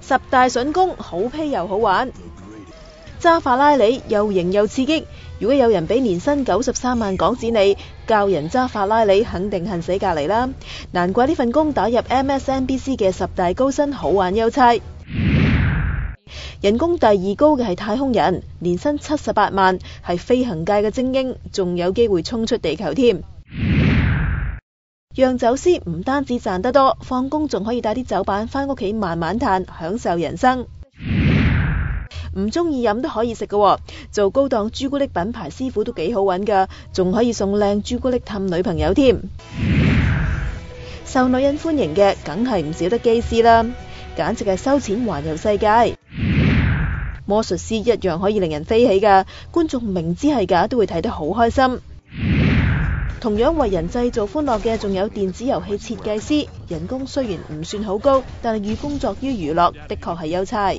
10大筍工好批又好玩，揸法拉利又型又刺激。如果有人俾年薪93萬港紙你，教人揸法拉利肯定恨死隔離啦。難怪呢份工打入 MSNBC 嘅10大高薪好玩優差。人工第2高嘅係太空人，年薪78萬，係飛行界嘅精英，仲有機會衝出地球添。釀酒師唔單止賺得多，放工仲可以帶啲酒板返屋企慢慢嘆，享受人生。唔中意飲都可以食㗎，做高檔朱古力品牌師傅都幾好揾㗎，仲可以送靚朱古力氹女朋友添。受女人歡迎嘅梗係唔少得機師啦，簡直係收錢環遊世界。魔術師一樣可以令人飛起㗎，觀眾明知係假都會睇得好開心。同樣為人製造歡樂嘅仲有電子遊戲設計師，人工雖然唔算好高，但係寓工作於娛樂，的確係優差。